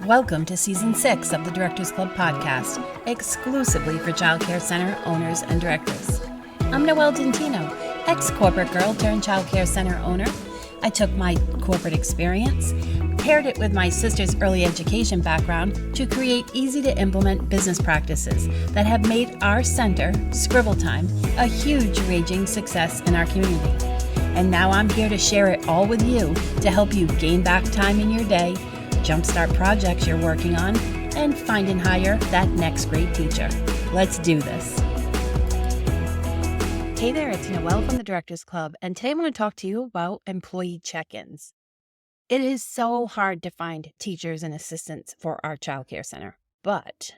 Welcome to Season 6 of the Directors Club podcast, exclusively for Child Care Center owners and directors. I'm Noelle Dentino, ex-corporate girl turned Child Care Center owner. I took my corporate experience, paired it with my sister's early education background to create easy-to-implement business practices that have made our center, Scribble Time, a huge raging success in our community. And now I'm here to share it all with you to help you gain back time in your day, jumpstart projects you're working on, and find and hire that next great teacher. Let's do this. Hey there, it's Noelle from the Directors Club, and today I'm going to talk to you about employee check-ins. It is so hard to find teachers and assistants for our child care center, but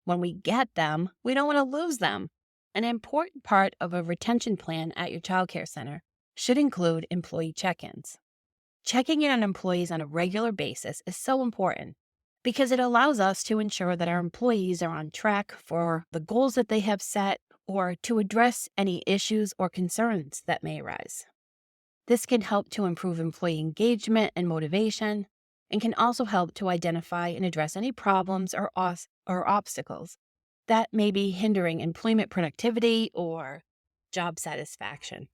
when we get them, we don't want to lose them. An important part of a retention plan at your child care center should include employee check-ins. Checking in on employees on a regular basis is so important because it allows us to ensure that our employees are on track for the goals that they have set or to address any issues or concerns that may arise. This can help to improve employee engagement and motivation, and can also help to identify and address any problems or obstacles that may be hindering employment productivity or job satisfaction.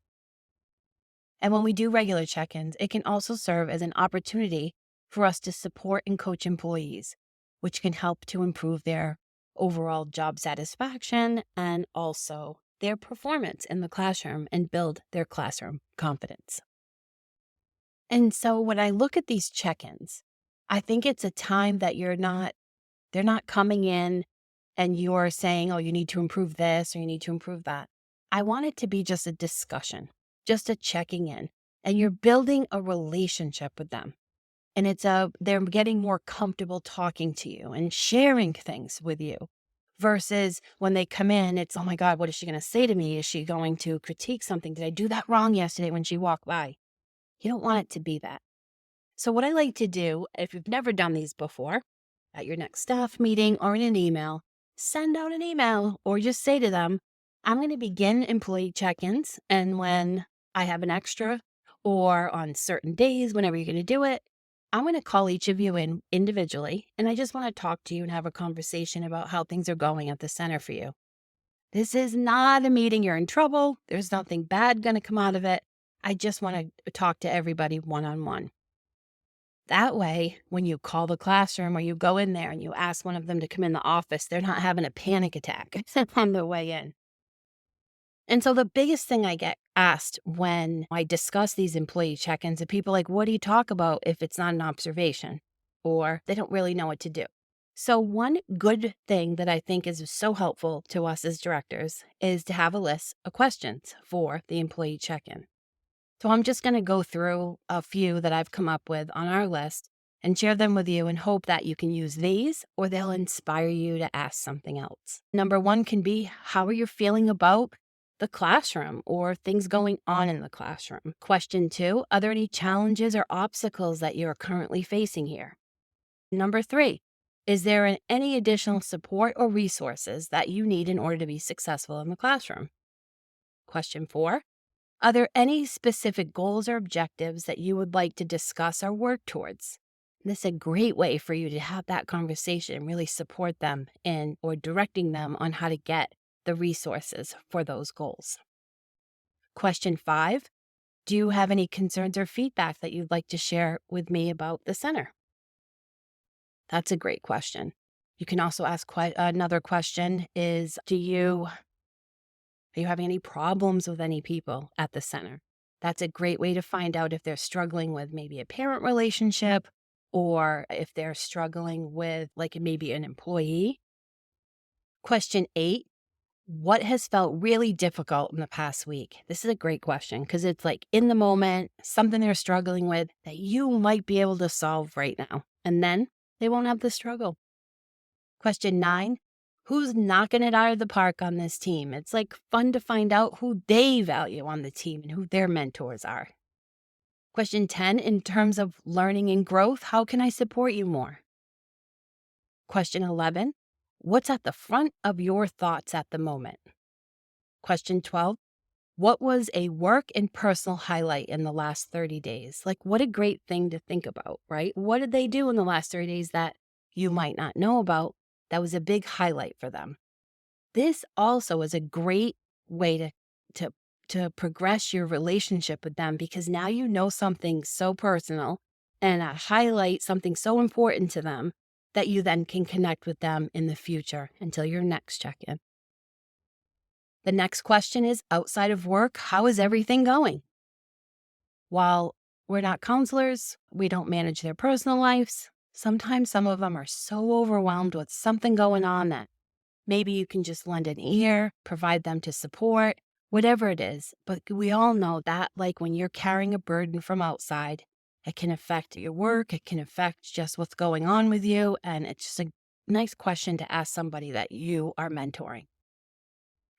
And when we do regular check-ins, it can also serve as an opportunity for us to support and coach employees, which can help to improve their overall job satisfaction and also their performance in the classroom and build their classroom confidence. And so when I look at these check-ins, I think it's a time that they're not coming in and you're saying, oh, you need to improve this or you need to improve that. I want it to be just a discussion, just a checking in, and you're building a relationship with them. And they're getting more comfortable talking to you and sharing things with you versus when they come in, it's, oh my God, what is she going to say to me? Is she going to critique something? Did I do that wrong yesterday when she walked by? You don't want it to be that. So what I like to do, if you've never done these before, at your next staff meeting or in an email, send out an email or just say to them, I'm going to begin employee check-ins, and when I have an extra or on certain days, whenever you're going to do it, I'm going to call each of you in individually, and I just want to talk to you and have a conversation about how things are going at the center for you. This is not a meeting you're in trouble. There's nothing bad going to come out of it. I just want to talk to everybody one-on-one. That way, when you call the classroom or you go in there and you ask one of them to come in the office, they're not having a panic attack on their way in. And so the biggest thing I get asked when I discuss these employee check-ins are people like, what do you talk about if it's not an observation? Or they don't really know what to do. So one good thing that I think is so helpful to us as directors is to have a list of questions for the employee check-in. So I'm just going to go through a few that I've come up with on our list and share them with you and hope that you can use these or they'll inspire you to ask something else. Number one can be, how are you feeling about the classroom or things going on in the classroom? Question 2, are there any challenges or obstacles that you're currently facing here? Number 3, is there any additional support or resources that you need in order to be successful in the classroom? Question 4, are there any specific goals or objectives that you would like to discuss or work towards? This is a great way for you to have that conversation and really support them in or directing them on how to get the resources for those goals. Question 5, do you have any concerns or feedback that you'd like to share with me about the center? That's a great question. You can also ask another question is, are you having any problems with any people at the center? That's a great way to find out if they're struggling with maybe a parent relationship or if they're struggling with maybe an employee. Question 8, what has felt really difficult in the past week? This is a great question because it's in the moment, something they're struggling with that you might be able to solve right now. And then they won't have the struggle. Question 9, who's knocking it out of the park on this team? It's fun to find out who they value on the team and who their mentors are. Question 10, in terms of learning and growth, how can I support you more? Question 11, what's at the front of your thoughts at the moment? Question 12, what was a work and personal highlight in the last 30 days? What a great thing to think about, right? What did they do in the last 30 days that you might not know about that was a big highlight for them. This also is a great way to to progress your relationship with them because now you know something so personal and highlight something so important to them that you then can connect with them in the future until your next check-in. The next question is outside of work, how is everything going? While we're not counselors, we don't manage their personal lives. Sometimes some of them are so overwhelmed with something going on that maybe you can just lend an ear, provide them to support, whatever it is. But we all know that, like when you're carrying a burden from outside, it can affect your work, it can affect just what's going on with you. And it's just a nice question to ask somebody that you are mentoring.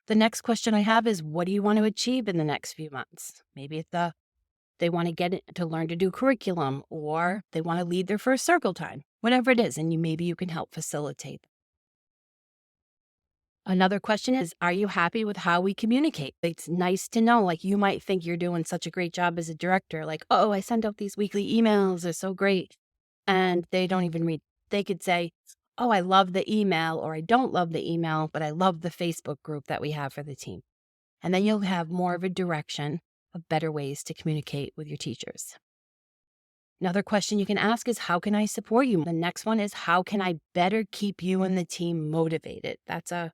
The next question I have is, what do you want to achieve in the next few months? Maybe they want to get it to learn to do curriculum, or they want to lead their first circle time, whatever it is, and maybe you can help facilitate. Another question is, are you happy with how we communicate? It's nice to know, like you might think you're doing such a great job as a director, like, oh, I send out these weekly emails, they're so great. And they don't even read. They could say, oh, I love the email, or I don't love the email, but I love the Facebook group that we have for the team. And then you'll have more of a direction of better ways to communicate with your teachers. Another question you can ask is, how can I support you? The next one is, how can I better keep you and the team motivated? That's a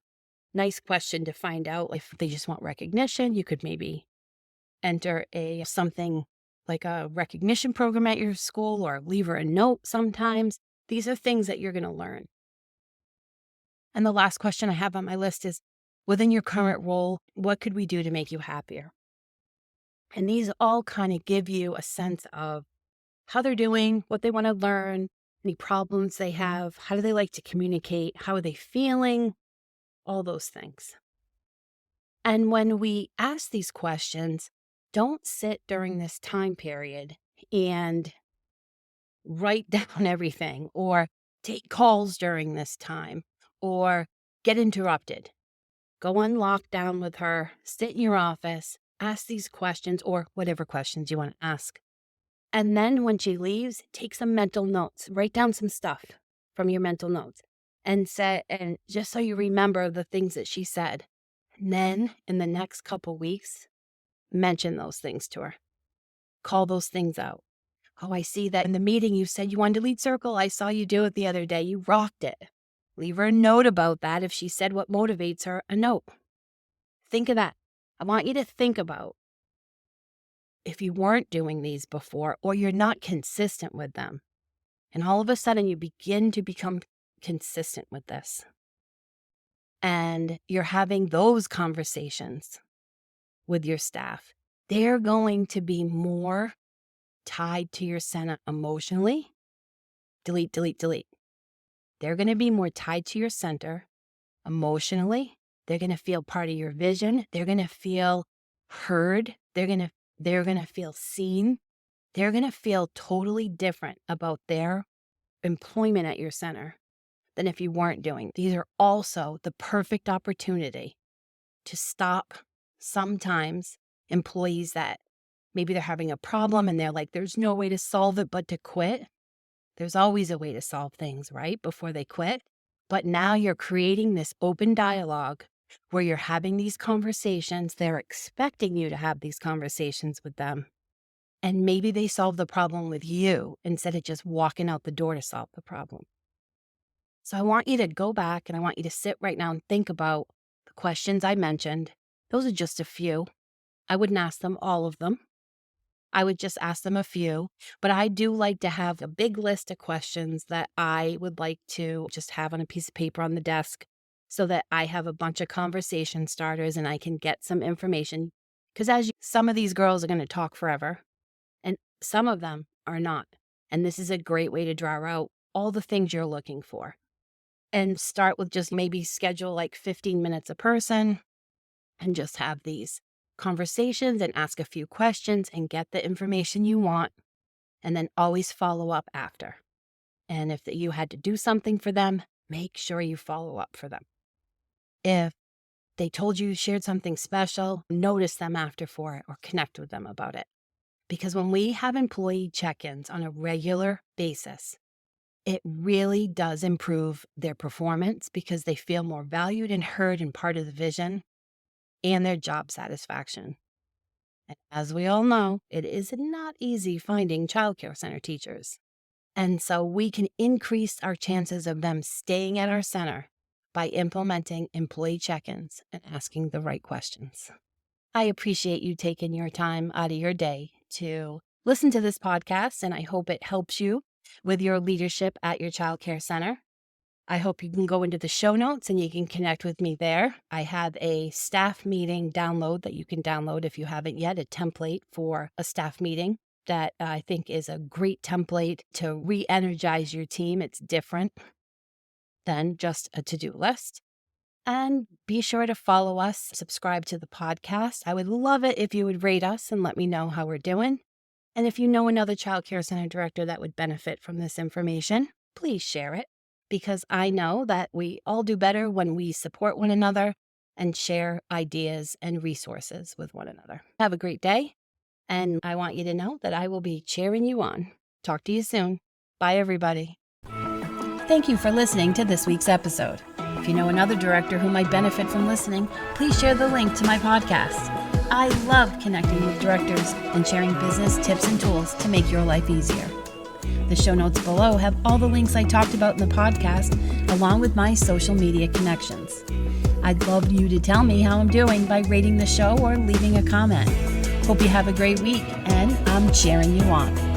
nice question to find out. If they just want recognition, you could maybe enter something like a recognition program at your school or leave her a note sometimes. These are things that you're going to learn. And the last question I have on my list is, within your current role, what could we do to make you happier? And these all kind of give you a sense of how they're doing, what they want to learn, any problems they have, how do they like to communicate, how are they feeling, all those things. And when we ask these questions, don't sit during this time period and write down everything or take calls during this time or get interrupted. Go on lockdown with her, sit in your office, ask these questions or whatever questions you want to ask. And then when she leaves, take some mental notes, write down some stuff from your mental notes and just so you remember the things that she said. And then in the next couple weeks, mention those things to her. Call those things out. Oh, I see that in the meeting you said you wanted to lead circle. I saw you do it the other day. You rocked it. Leave her a note about that. If she said what motivates her, a note. Think of that. I want you to think about if you weren't doing these before or you're not consistent with them. And all of a sudden you begin to become consistent with this. And you're having those conversations with your staff. They're going to be more tied to your center emotionally. Delete, delete, delete. They're going to be more tied to your center emotionally. They're going to feel part of your vision. They're going to feel heard. They're going to feel seen. They're going to feel totally different about their employment at your center than if you weren't doing. These are also the perfect opportunity to stop sometimes employees that maybe they're having a problem and they're like, there's no way to solve it but to quit. There's always a way to solve things, right? Before they quit. But now you're creating this open dialogue where you're having these conversations. They're expecting you to have these conversations with them. And maybe they solve the problem with you instead of just walking out the door to solve the problem. So I want you to go back and I want you to sit right now and think about the questions I mentioned. Those are just a few. I wouldn't ask them all of them. I would just ask them a few, but I do like to have a big list of questions that I would like to just have on a piece of paper on the desk so that I have a bunch of conversation starters and I can get some information. Because some of these girls are going to talk forever and some of them are not. And this is a great way to draw out all the things you're looking for and start with just maybe schedule like 15 minutes a person and just have these conversations and ask a few questions and get the information you want, and then always follow up after. And if you had to do something for them, make sure you follow up for them. If they told you shared something special, notice them after for it or connect with them about it. Because when we have employee check-ins on a regular basis, It really does improve their performance because they feel more valued and heard and part of the vision, and their job satisfaction. And as we all know, it is not easy finding childcare center teachers. And so we can increase our chances of them staying at our center by implementing employee check-ins and asking the right questions. I appreciate you taking your time out of your day to listen to this podcast, and I hope it helps you with your leadership at your childcare center. I hope you can go into the show notes and you can connect with me there. I have a staff meeting download that you can download if you haven't yet, a template for a staff meeting that I think is a great template to re-energize your team. It's different than just a to-do list. And be sure to follow us, subscribe to the podcast. I would love it if you would rate us and let me know how we're doing. And if you know another child care center director that would benefit from this information, please share it, because I know that we all do better when we support one another and share ideas and resources with one another. Have a great day, and I want you to know that I will be cheering you on. Talk to you soon. Bye, everybody. Thank you for listening to this week's episode. If you know another director who might benefit from listening, please share the link to my podcast. I love connecting with directors and sharing business tips and tools to make your life easier. The show notes below have all the links I talked about in the podcast, along with my social media connections. I'd love you to tell me how I'm doing by rating the show or leaving a comment. Hope you have a great week, and I'm cheering you on.